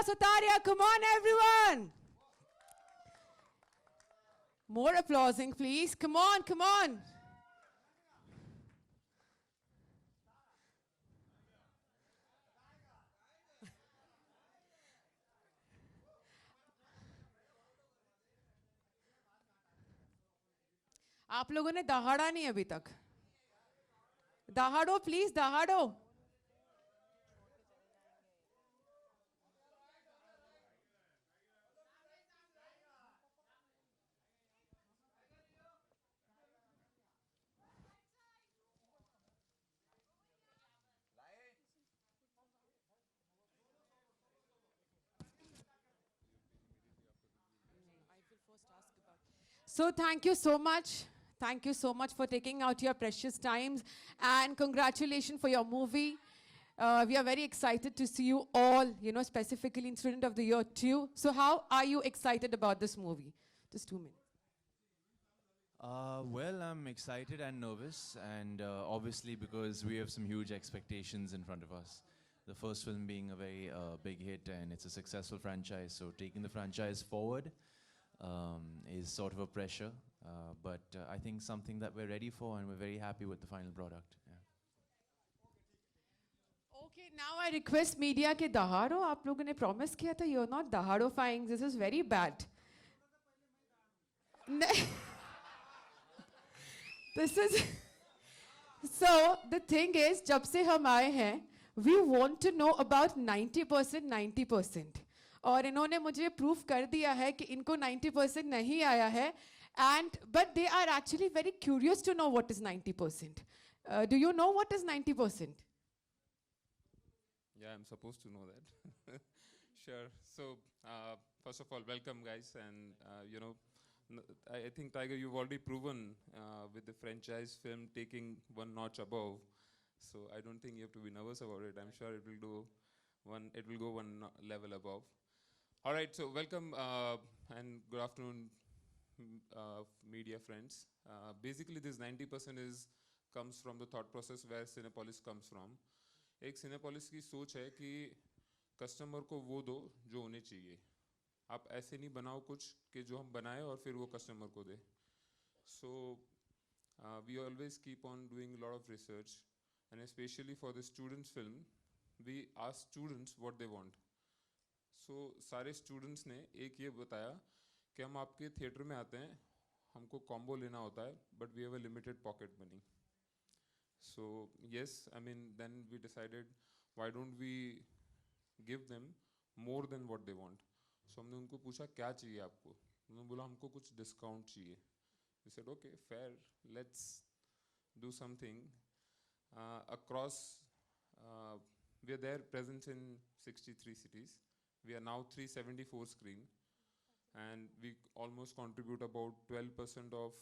Sotaria, come on everyone. More applauding, please. Come on, come on. आप लोगों ने दहाड़ा नहीं अभी तक. दहाड़ो please, दहाड़ो. So thank you so much. Thank you so much for taking out your precious times and congratulations for your movie. We are very excited to see you all, specifically in Student of the Year 2. So how are you excited about this movie? Just 2 minutes. Well, I'm excited and nervous, and obviously because we have some huge expectations in front of us. The first film being a very big hit, and it's a successful franchise, so taking the franchise forward is sort of a pressure, but I think something that we're ready for, and we're very happy with the final product. Yeah. Okay, now I request media ke dahado. आप लोगों ने promise किया था, you're not dahadofying. This is very bad. This is so the thing is, जब से हम आए हैं, we want to know about 90%, 90%. और इन्होंने मुझे proof कर दिया है कि इनको 90% नहीं आया है, and but they are actually very curious to know what is 90%. Do you know what is 90%? Yeah, I'm supposed to know that. Sure. So, first of all, welcome, guys. And, I think, Tiger, you've already proven with the franchise film taking one notch above. So, I don't think you have to be nervous about it. I'm sure it will go one level above. All right, so welcome and good afternoon, media friends. Basically, this 90% comes from the thought process where Cinepolis comes from. एक Cinepolis की सोच है कि customer को वो दो जो उन्हें चाहिए. आप ऐसे नहीं बनाओ कुछ कि जो हम बनाए और फिर वो कस्टमर को दे. So we always keep on doing a lot of research, and especially for the students film, we ask students what they want. So सारे students ने एक ये बताया कि हम आपके थिएटर में आते हैं, हमको कॉम्बो लेना होता है, but we have a limited pocket money. So yes, I mean, then we decided, why don't we give them more than what they want? So हमने उनको पूछा क्या चाहिए आपको? उन्होंने बोला हमको कुछ डिस्काउंट चाहिए. We said okay, fair, let's do something. Across, we are there present in 63 cities. We are now 374 screen, and we almost contribute about 12% of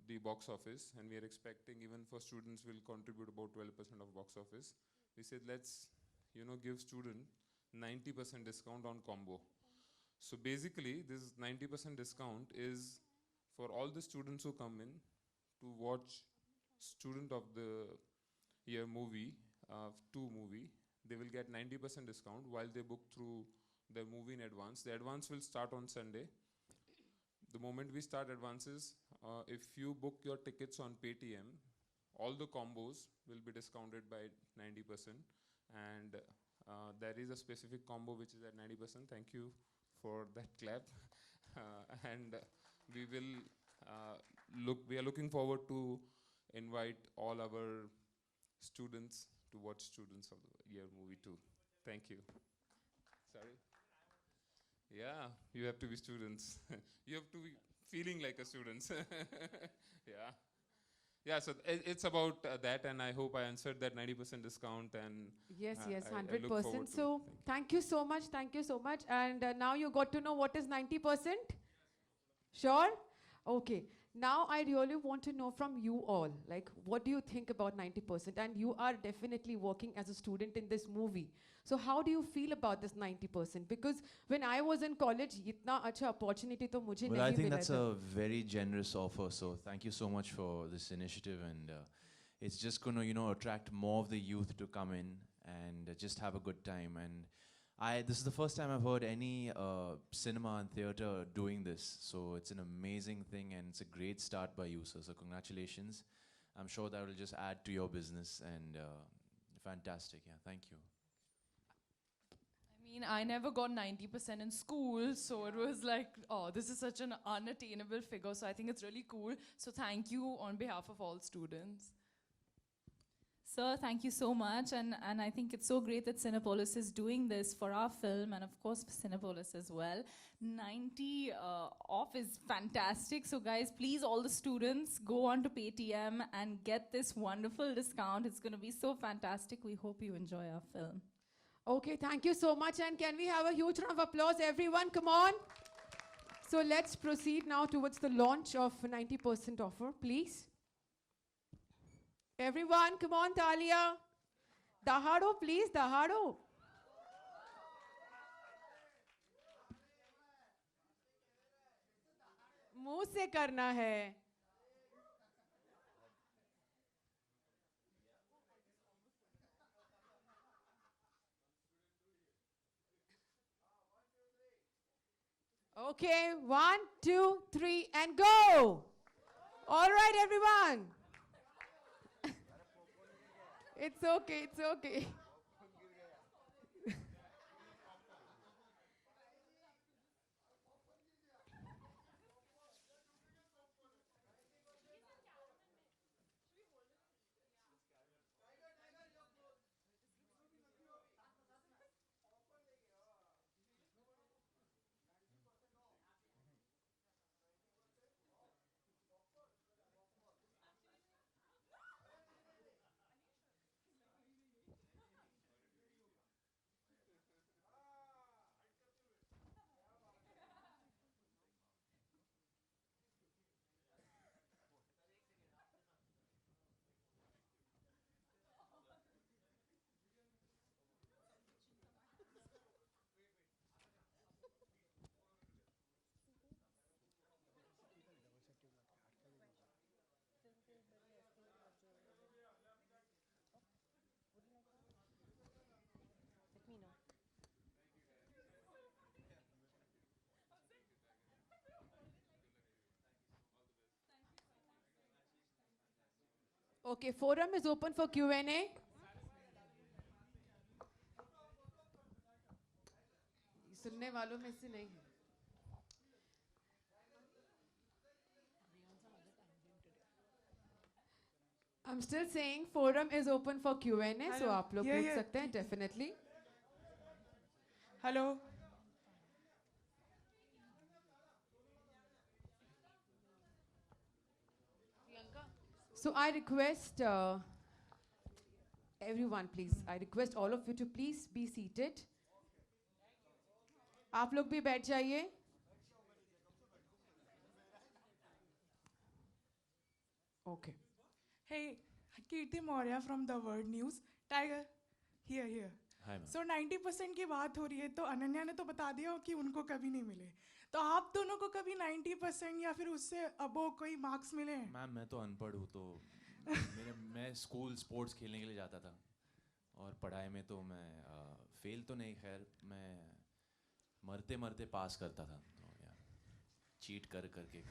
the box office, and we are expecting even for students will contribute about 12% of box office. We said let's give student 90% discount on combo. So basically this 90% discount is for all the students who come in to watch Student of the Year movie, 2 movie. They will get 90% discount while they book through their movie in advance. The advance will start on Sunday. The moment we start advances, if you book your tickets on Paytm, all the combos will be discounted by 90%. And there is a specific combo which is at 90%. Thank you for that clap. And we will we are looking forward to invite all our students to watch Students of the Year movie too. Thank you. Sorry. Yeah, you have to be students. You have to be feeling like a student. Yeah. Yeah, so it's about that, and I hope I answered that 90% discount. And yes, I 100%. So thank you so much. Thank you so much. And now you got to know what is 90%? Sure? Okay. Now I really want to know from you all, like, what do you think about 90%? And you are definitely working as a student in this movie. So how do you feel about this 90%? Because when I was in college, itna acha opportunity to mujhe Well, nahi I think mila that's tha. a very generous offer. So thank you so much for this initiative, and it's just going to, attract more of the youth to come in and just have a good time. And This is the first time I've heard any cinema and theatre doing this, so it's an amazing thing and it's a great start by you, sir. So congratulations. I'm sure that will just add to your business and fantastic. Yeah, thank you. I mean, I never got 90% in school, so it was like, oh, this is such an unattainable figure. So I think it's really cool. So thank you on behalf of all students. Sir, thank you so much. And I think it's so great that Cinepolis is doing this for our film and, of course, for Cinepolis as well. 90 off is fantastic. So, guys, please, all the students, go on to Paytm and get this wonderful discount. It's going to be so fantastic. We hope you enjoy our film. Okay, thank you so much. And can we have a huge round of applause, everyone? Come on. So let's proceed now towards the launch of 90% offer, please. Everyone, come on, Talia. Dahado, please, Dahado. मुंह से करना है. Okay, 1, 2, 3, and go. All right, everyone. It's okay, it's okay. Okay, forum is open for Q&A. सुनने वालों में से नहीं है. I'm still saying forum is open for Q&A, so Hello. आप लोग Yeah, पूछ yeah. सकते हैं definitely. Hello So I request everyone, please. I request all of you to please be seated. आप लोग भी बैठ जाइए. Okay. Hey, Kirti Maurya from The Word News. Tiger, here. Hi, ma'am. So 90% की बात हो रही है तो अनन्या ने तो बता दिया कि उनको कभी नहीं मिले. तो आप दोनों को कभी 90% या फिर उससे अबो कोई मार्क्स मिले हैं? मैम मैं तो अनपढ़ हूँ, तो मैं स्कूल स्पोर्ट्स खेलने के लिए जाता था और पढ़ाई में तो मैं फेल तो नहीं, खैर मैं मरते मरते पास करता था, तो यार चीट कर करके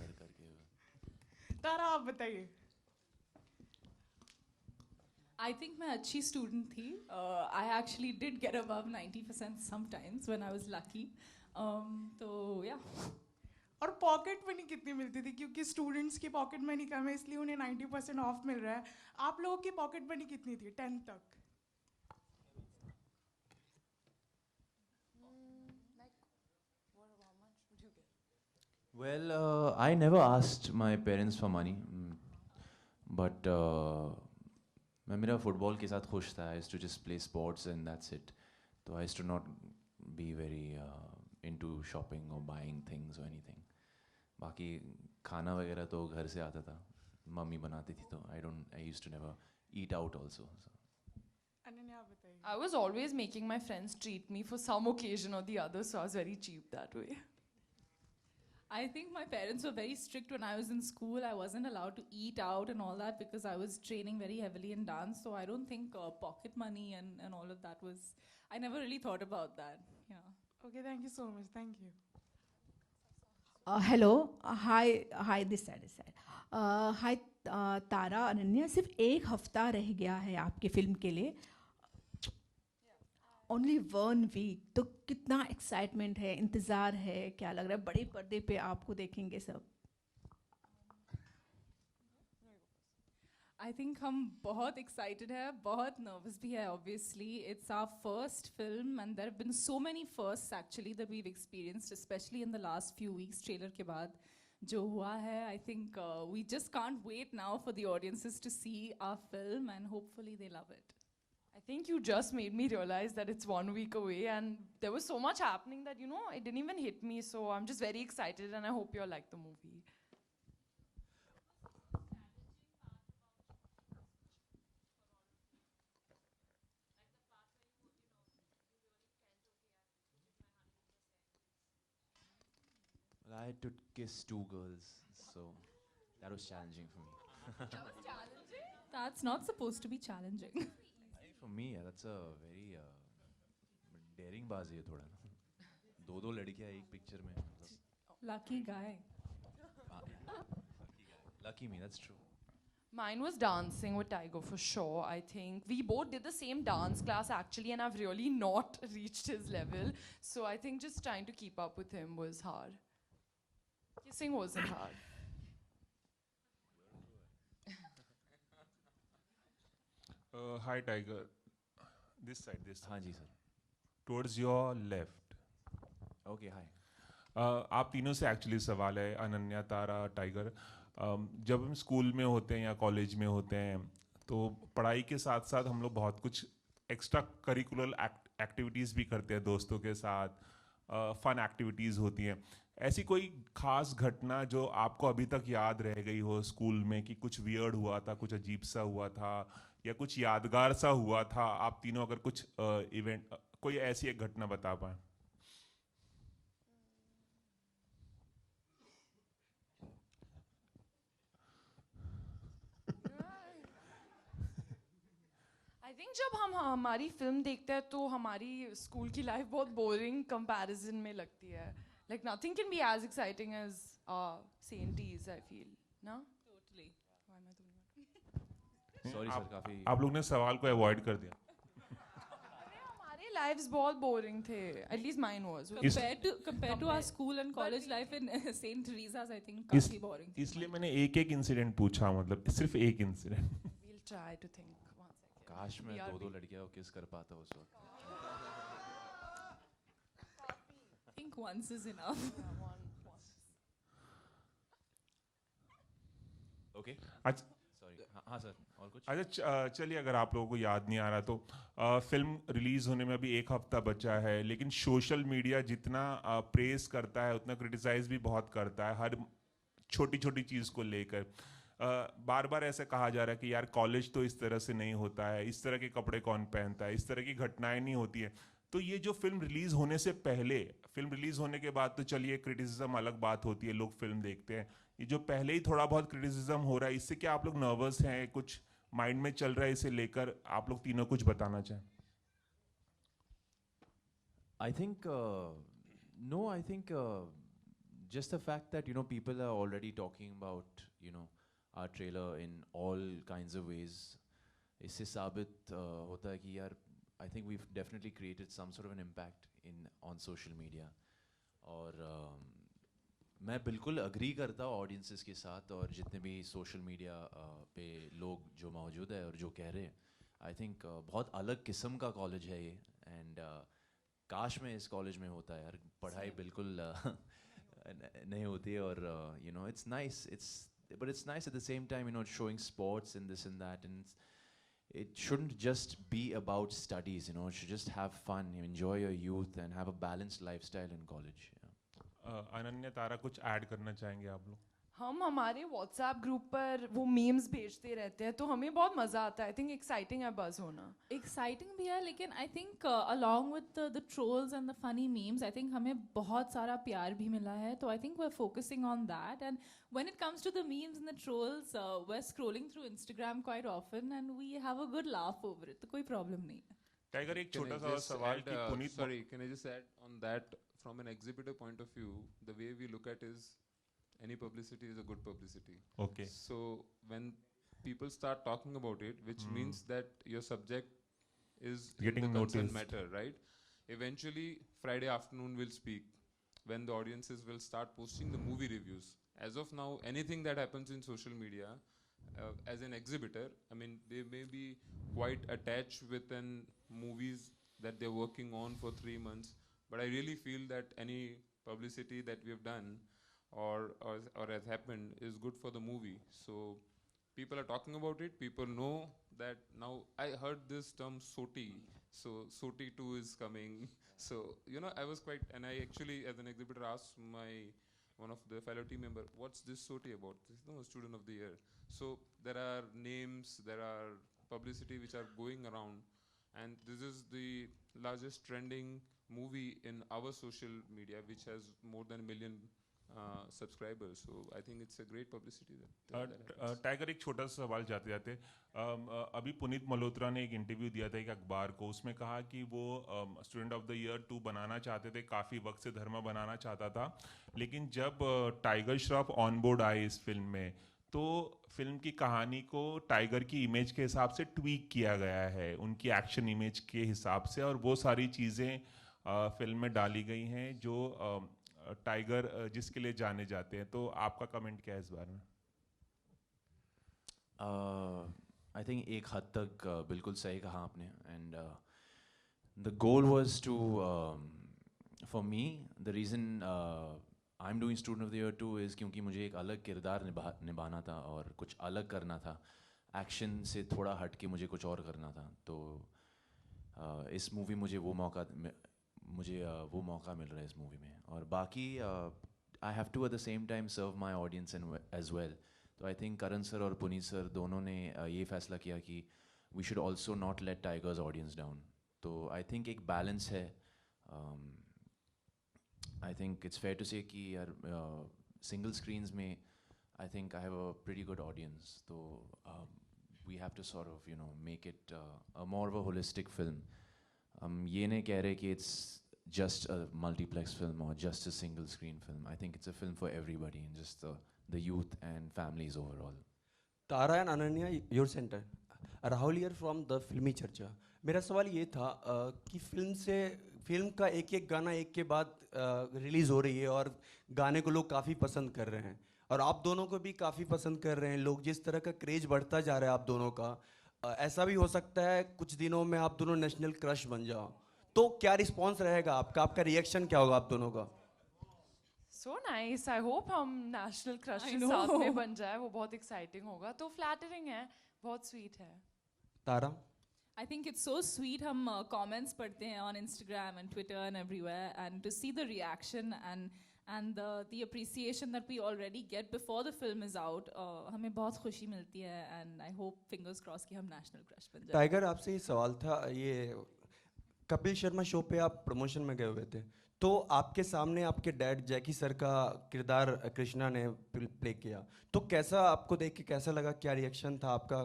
तारा आप बताइए. I think मैं अच्छी student थी. I actually did get above 90% sometimes when I was lucky. तो yeah. और पॉकेट मनी कितनी मिलती थी? क्योंकि स्टूडेंट्स की पॉकेट मनी कम है इसलिए उन्हें 90% ऑफ मिल रहा है. आप लोगों की पॉकेट मनी कितनी थी 10th तक? Well, I never asked my parents for money, but मैं मेरा फुटबॉल के साथ खुश था. I used to just play sports and that's it. So I used to not be very into shopping or buying things or anything. बाकी खाना वगैरह तो घर से आता था, मम्मी बनाती थी, तो I used to never eat out also. So. Ananya आप बताइए. I was always making my friends treat me for some occasion or the other, so I was very cheap that way. I think my parents were very strict when I was in school. I wasn't allowed to eat out and all that because I was training very heavily in dance. So I don't think pocket money and all of that was. I never really thought about that. Yeah. Okay, thank you so much. Thank you. Hello hi this side hi Tara Ananya, सिर्फ एक हफ्ता रह गया है आपकी film के लिए, only 1 week, तो कितना एक्साइटमेंट है, इंतज़ार है, क्या लग रहा है बड़े पर्दे पे आपको देखेंगे सब? I think हम बहुत excited है, बहुत nervous भी है obviously. It's our first film and there have been so many firsts actually that we've experienced, especially in the last few weeks trailer के बाद जो हुआ है. I think we just can't wait now for the audiences to see our film and hopefully they love it. I think you just made me realize that it's 1 week away and there was so much happening that, it didn't even hit me. So I'm just very excited and I hope you all like the movie. Well, I had to kiss 2 girls, so that was challenging for me. That's not supposed to be challenging. I think for me, that's a very daring बाजी है थोड़ा ना. 2 लड़कियां एक picture में, मतलब Lucky guy. lucky me, that's true. Mine was dancing with Tiger for sure. I think we both did the same dance class actually, and I've really not reached his level. So I think just trying to keep up with him was hard. Kissing wasn't hard. Hi Tiger, this side. हाँ जी sir. Towards your left. Okay, hi. आप तीनों से actually सवाल है, अनन्या, तारा, tiger. जब हम school में होते हैं या कॉलेज में होते हैं तो पढ़ाई के साथ साथ हम लोग बहुत कुछ एक्स्ट्रा करिकुलर एक्टिविटीज़ भी करते हैं दोस्तों के साथ, फन एक्टिविटीज़ होती हैं. ऐसी कोई खास घटना जो आपको अभी तक याद रह गई हो स्कूल में कि कुछ वियर्ड हुआ था, कुछ अजीब सा हुआ था या कुछ यादगार सा हुआ था? आप तीनों अगर कुछ इवेंट, कोई ऐसी एक घटना बता पाएं. I think जब हम हमारी फिल्म देखते हैं तो हमारी स्कूल की लाइफ बहुत बोरिंग कंपैरिजन में लगती है. Like nothing can be as exciting as Sainties, I feel. No? Totally. Why am I doing Sorry sir, काफी. आप लोग ने सवाल को अवॉइड कर दिया. हमारे lives बहुत boring थे. At least mine was. Compared to our school and college life in St. Teresa's, I think काफी boring. इसलिए मैंने एक इंसिडेंट पूछा, मतलब सिर्फ एक incident. We'll try to think. One second. काश मैं BRB. 2 लड़कियों को किस कर पाता उस वक्त. I think once is enough. Okay. अच्छा Sorry. हाँ सर, और कुछ? अच्छा, चलिए, अगर आप लोगों को याद नहीं आ रहा तो फिल्म रिलीज होने में अभी 1 हफ्ता बचा है, लेकिन सोशल मीडिया जितना प्रेस करता है उतना क्रिटिसाइज भी बहुत करता है हर छोटी छोटी चीज़ को लेकर. बार बार ऐसा कहा जा रहा है कि यार कॉलेज तो इस तरह से नहीं होता है, इस तरह के कपड़े कौन पहनता है, इस तरह की घटनाएं नहीं होती है. तो ये जो फिल्म रिलीज होने से पहले, फिल्म रिलीज होने के बाद तो चलिए क्रिटिसिज्म अलग बात होती है, लोग फिल्म देखते हैं. ये जो पहले ही थोड़ा बहुत क्रिटिसिज्म हो रहा है, इससे क्या आप लोग नर्वस हैं, कुछ माइंड में चल रहा है इसे लेकर? आप लोग तीनों कुछ बताना चाहें. I think no. I think just the fact that people are already talking about our trailer in all kinds of ways. इससे साबित होता है कि यार I think we've definitely created some sort of an impact on social media. और मैं बिल्कुल agree करता हूँ ऑडियंसेस के साथ और जितने भी सोशल मीडिया पे लोग जो मौजूद है और जो कह रहे हैं. आई थिंक बहुत अलग किस्म का कॉलेज है ये. एंड काश मैं इस कॉलेज में होता यार. पढ़ाई बिल्कुल नहीं होती है और it's nice, but it's nice at the same time showing sports and this and that, and it shouldn't just be about studies. It should just have fun, enjoy your youth and have a balanced lifestyle in college. Ananya, तारा, कुछ add करना चाहेंगे आप लोग? हम हमारे WhatsApp group पर वो memes भेजते रहते हैं तो हमें बहुत मज़ा आता है. आई थिंक एक्साइटिंग है बज़ होना. एक्साइटिंग भी है लेकिन I think along with the trolls and the funny memes I think हमें बहुत सारा प्यार भी मिला है तो I think we are focusing on that and when it comes to the memes and the trolls we are scrolling through Instagram quite often and we have a good laugh over it तो कोई problem नहीं है. Tiger एक Can I छोटा सा just सवाल add, कि Puneet sorry, can I just add on that? From an exhibitor point of view, the way we look at is any publicity is a good publicity. Okay So when people start talking about it, which means that your subject is in Getting the concerned noticed. matter, right? Eventually, Friday afternoon will speak when the audiences will start posting the movie reviews. As of now, anything that happens in social media, as an exhibitor, I mean, they may be quite attached with an movies that they're working on for 3 months, but I really feel that any publicity that we have done or has happened is good for the movie. So people are talking about it. People know that now. I heard this term SOTI. So SOTI 2 is coming. So I was quite, and I actually, as an exhibitor, asked one of the fellow team member, "What's this SOTI about?" This is student of the year. So there are names, there are publicity which are going around, and this is the largest trending movie in our social media, which has more than 1 million subscribers. So I think it's a great publicity that happens. Tiger एक छोटा सा सवाल जाते जाते अभी पुनीत मल्होत्रा ने एक interview दिया था एक अखबार को उसमें कहा कि वो स्टूडेंट ऑफ द ईयर 2 बनाना चाहते थे काफ़ी वक्त से धर्मा बनाना चाहता था लेकिन जब टाइगर श्रॉफ ऑन बोर्ड आए इस फिल्म में तो फिल्म की कहानी को टाइगर की इमेज के हिसाब से ट्वीक किया गया है उनकी एक्शन इमेज के हिसाब से और वो सारी चीज़ें फिल्म में डाली गई हैं जो टाइगर जिसके लिए जाने जाते हैं तो आपका कमेंट क्या है इस बारे में आई थिंक एक हद तक बिल्कुल सही कहा आपने and the goal was to for me the reason I am doing student of the year 2 is क्योंकि मुझे एक अलग किरदार निभाना था और कुछ अलग करना था एक्शन से थोड़ा हट के मुझे कुछ और करना था तो इस मूवी मुझे वो मौका मिल रहा है इस मूवी में और बाकी I have to at the same time serve my audience as well तो आई थिंक करण सर और पुनीत सर दोनों ने ये फैसला किया कि we should also not let tigers audience down तो आई थिंक एक बैलेंस है I think it's fair to say कि यार सिंगल स्क्रीन्स में I think I have a pretty good audience तो we have to sort of make it a more of a holistic film हम ये नहीं कह रहे कि इट्स just a multiplex film or just a single screen film. I think it's a film for everybody and just the youth and families overall. Tara and Ananya, your center. Rahul here from the Filmy Charcha. मेरा सवाल ये था कि film का एक एक गाना एक के बाद रिलीज़ हो रही है और गाने को लोग काफ़ी पसंद कर रहे हैं और आप दोनों को भी काफ़ी पसंद कर रहे हैं लोग जिस तरह का क्रेज बढ़ता जा रहा है आप दोनों का ऐसा भी हो सकता है कुछ दिनों में आप दोनों नेशनल क्रश बन जाओ तो क्या रिस्पॉन्स रहेगा आपका रिएक्शन क्या होगा आप दोनों का So nice. I hope हम नेशनल क्रश I के know. साथ में बन जाए वो बहुत एक्साइटिंग होगा तो फ्लैटरिंग है बहुत स्वीट है. तारा I think it's so sweet. हम comments पढ़ते हैं on Instagram and Twitter and everywhere, and to see the reaction and the appreciation that we already get before the film is out, हमें बहुत खुशी मिलती है and I hope fingers crossed कि हम national crush बन जाए. टाइगर आपसे ये सवाल था ये कपिल शर्मा शो पे आप प्रमोशन में गए हुए थे तो आपके सामने आपके डैड जैकी सर का किरदार कृष्णा ने प्ले किया तो कैसा आपको देख के कैसा लगा क्या रिएक्शन था आपका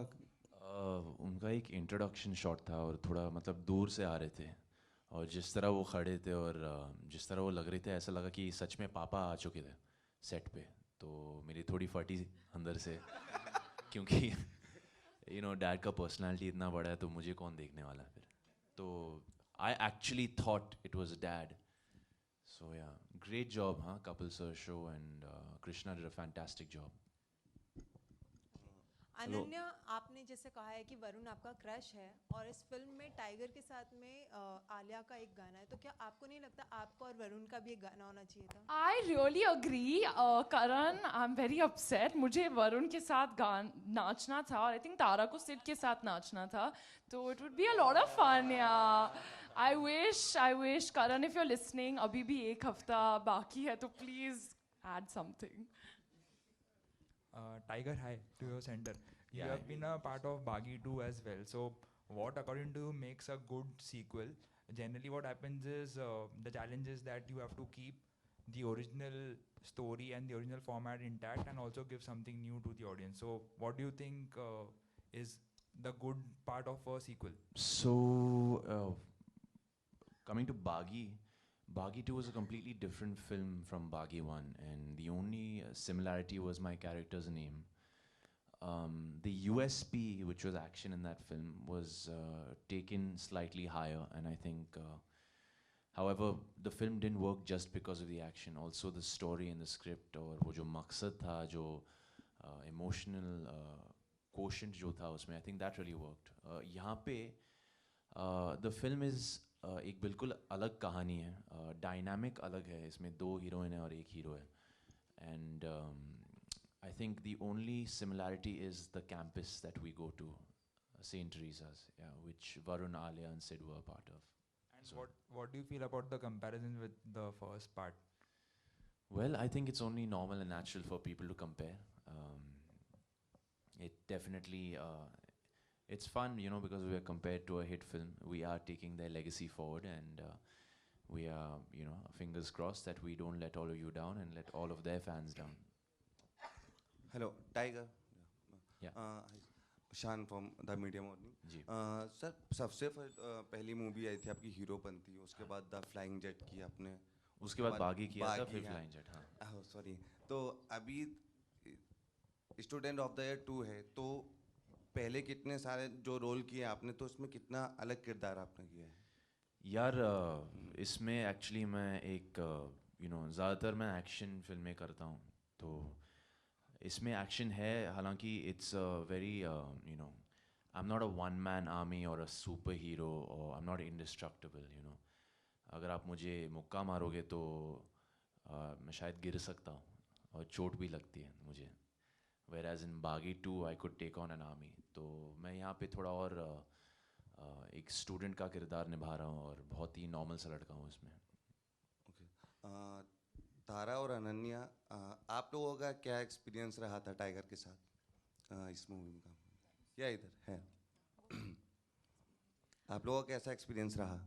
उनका एक इंट्रोडक्शन शॉट था और थोड़ा मतलब दूर से आ रहे थे और जिस तरह वो खड़े थे और जिस तरह वो लग रहे थे ऐसा लगा कि सच में पापा आ चुके थे सेट पे तो मेरी थोड़ी फटी अंदर से क्योंकि डैड का पर्सनालिटी इतना बड़ा है तो मुझे कौन देखने वाला है फिर तो I actually thought it was dad. So yeah, great job, huh? Kapil sir show and Krishna did a fantastic job. Ananya आपने जैसे कहा है कि वरुण आपका क्रश है और इस फिल्म में टाइगर के साथ में आलिया का एक गाना है तो क्या आपको नहीं लगता आपको और वरुण का भी एक गाना होना चाहिए था I really agree. Karan, I'm very upset. मुझे वरुण के साथ नाचना था और I think तारा को सिड के साथ नाचना था तो it would be a lot of fun. Yeah. I wish Karan, if you're listening, अभी भी एक हफ्ता बाकी है तो please add something. Tiger High to your center. You Yeah, have been a part of Baghi 2 as well. So, what according to you makes a good sequel? Generally, what happens is the challenge is that you have to keep the original story and the original format intact and also give something new to the audience. So, what do you think is the good part of a sequel? So, coming to Baghi, Baghi 2 was a completely different film from Baghi 1, and the only similarity was my character's name. The USP, which was action in that film, was taken slightly higher, and I think, however, the film didn't work just because of the action. Also, the story and the script, और वो जो मकसद था, जो emotional quotient जो था उसमें, I think that really worked. यहाँ पे the film is एक बिल्कुल अलग कहानी है, डायनामिक अलग है, इसमें 2 हीरोइन है और 1 हीरो है, and I think the only similarity is the campus that we go to, St. Teresa's, yeah, which Varun, Alia and Sid were a part of. And So- what do you feel about the comparison with the first part? Well, I think it's only normal and natural for people to compare. It definitely, it's fun, you know, because we are compared to a hit film. We are taking their legacy forward, and we are, you know, fingers crossed that we don't let all of you down and let all of their fans down. Hello, Tiger. Yeah. Shan from the Media Morning. जी. Sir सबसे पहली movie आई थी आपकी हीरोपंती, उसके बाद the flying jet की आपने, उसके बाद बागी किया था, बागी, फिर हाँ। फ्लाइंग जेट, हाँ. सॉरी, तो अभी स्टूडेंट ऑफ द ईयर 2 है, तो पहले कितने सारे जो रोल किए आपने, तो इसमें कितना अलग किरदार आपने किया है? यार इसमें एक्चुअली मैं एक यू नो ज़्यादातर मैं एक्शन फिल्में करता हूँ, तो इसमें एक्शन है, हालांकि it's very you know I am not a one man army और अ सुपर हीरो, और I am not indestructible, you know. अगर आप मुझे मुक्का मारोगे तो मैं शायद गिर सकता हूँ और चोट भी लगती है मुझे. Whereas in Baghi 2 I could take on an army. तो मैं यहाँ पे थोड़ा और एक स्टूडेंट का किरदार निभा रहा हूँ और बहुत ही नॉर्मल सा लड़का हूँ इसमें. तारा और अनन्या, आप लोगों का क्या एक्सपीरियंस रहा था टाइगर के साथ इस मूवी में काम करने? या इधर है आप लोगों का कैसा एक्सपीरियंस रहा?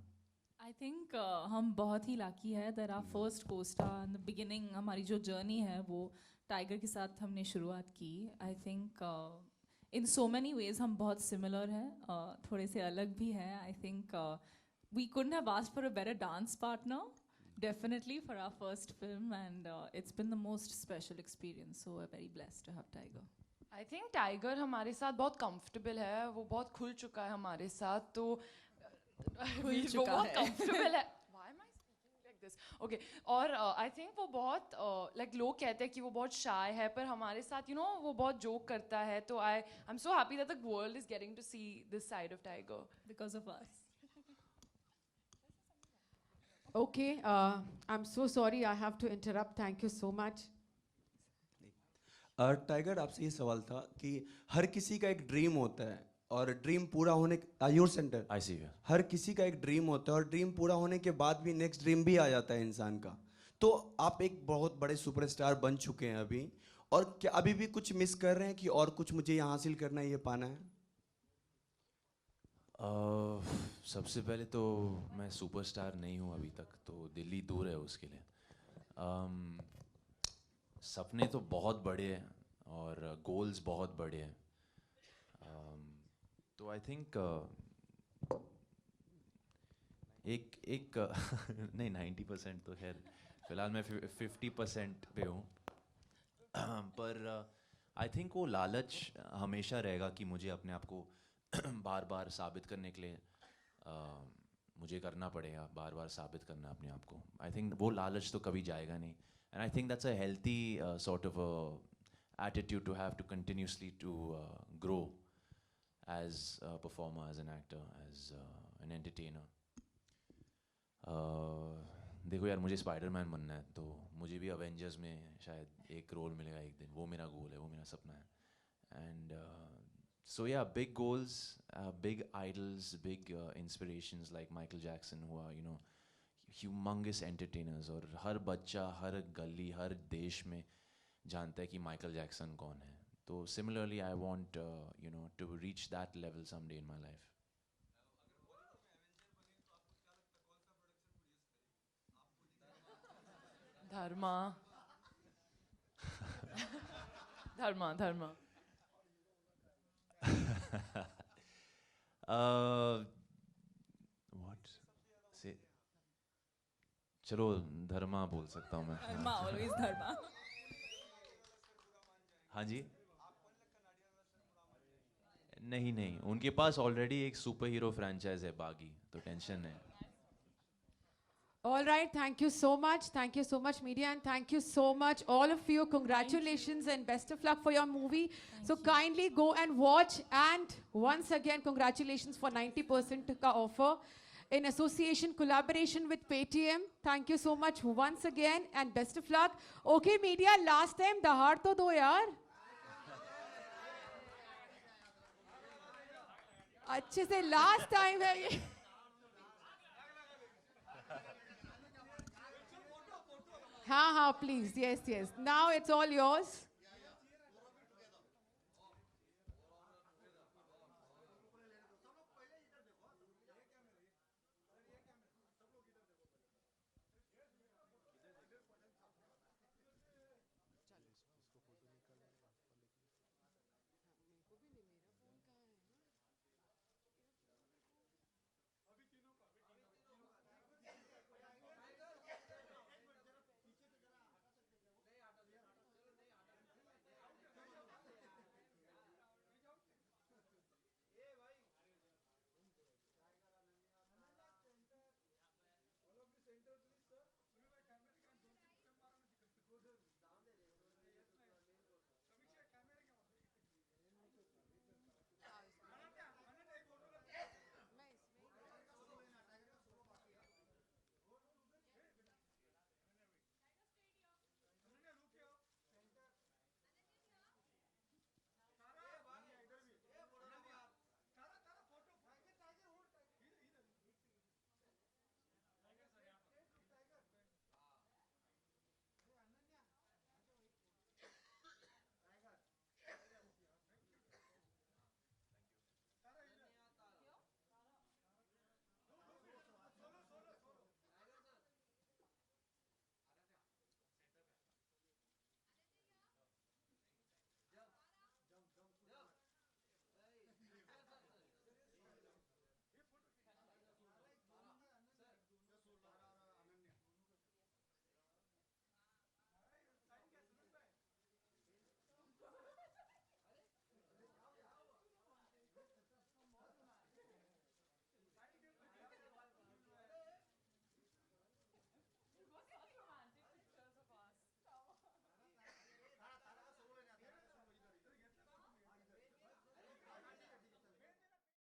आई थिंक हम बहुत ही लाकी है that our first costar in the beginning. हमारी जो जर्नी है वो टाइगर के साथ हमने शुरुआत की. I think in so many ways हम बहुत सिमिलर हैं, थोड़े से अलग भी हैं. I think we couldn't have asked for a better dance partner definitely for our first film, and it's been the most special experience, so we're very blessed to have Tiger. I think Tiger हमारे साथ बहुत comfortable है, वो बहुत खुल चुका है हमारे साथ, तो वो बहुत comfortable है. Why am I speaking like this? Okay, और I think वो बहुत like लोग कहते हैं कि वो बहुत shy है, पर हमारे साथ you know वो बहुत joke करता है, तो I'm so happy that the world is getting to see this side of Tiger Because of us. Okay, I'm so sorry I have to interrupt. Thank you so much. Tiger, आपसे ये सवाल था कि हर किसी का एक ड्रीम होता है और ड्रीम पूरा होने your centre I see you. हर किसी का एक ड्रीम होता है और ड्रीम पूरा होने के बाद भी नेक्स्ट ड्रीम भी आ जाता है इंसान का. तो आप एक बहुत बड़े सुपरस्टार बन चुके हैं अभी, और क्या अभी भी कुछ मिस कर रहे हैं कि और कुछ मुझे यहाँ हासिल करना है, ये पाना है? सबसे पहले तो मैं सुपरस्टार नहीं हूँ अभी तक, तो दिल्ली दूर है उसके लिए. सपने तो बहुत बड़े हैं और गोल्स बहुत बड़े हैं. तो आई थिंक एक नहीं 90% तो खैर फिलहाल मैं 50% पे हूँ. पर आई थिंक वो लालच हमेशा रहेगा कि मुझे अपने आप को बार बार साबित करने के लिए मुझे करना पड़ेगा, बार बार साबित करना अपने आप को. आई थिंक वो लालच तो कभी जाएगा नहीं. And I think that's a healthy sort of attitude to have to continuously to grow as a performer, as an actor, as an entertainer. देखो यार, मुझे स्पाइडरमैन बनना है, तो मुझे भी अवेंजर्स में शायद एक रोल मिलेगा एक दिन. वो मेरा गोल है, वो मेरा सपना है. And so yeah, big goals, big idols, big inspirations like Michael Jackson, who are, you know, humongous entertainers. और हर बच्चा, हर गली, हर देश में जानता है कि माइकल जैक्सन कौन है. So similarly, I want to reach that level someday in my life. Dharma. Dharma. What? Say. चलो धर्मा बोल सकता हूँ मैं. Dharma, always dharma. हाँ जी. नहीं उनके पास ऑलरेडी एक सुपर हीरो फ्रैंचाइज है बागी, तो टेंशन है. All right, thank you so much, media, and thank you so much, all of you. Congratulations and best of luck for your movie. So kindly go and watch, and once again, congratulations for 90% ka offer in association, collaboration with Paytm. Thank you so much once again, and best of luck. Okay, media, last time, dahar to do yaar. अच्छे से last time है ये. हाँ, please. Yes. Now it's all yours.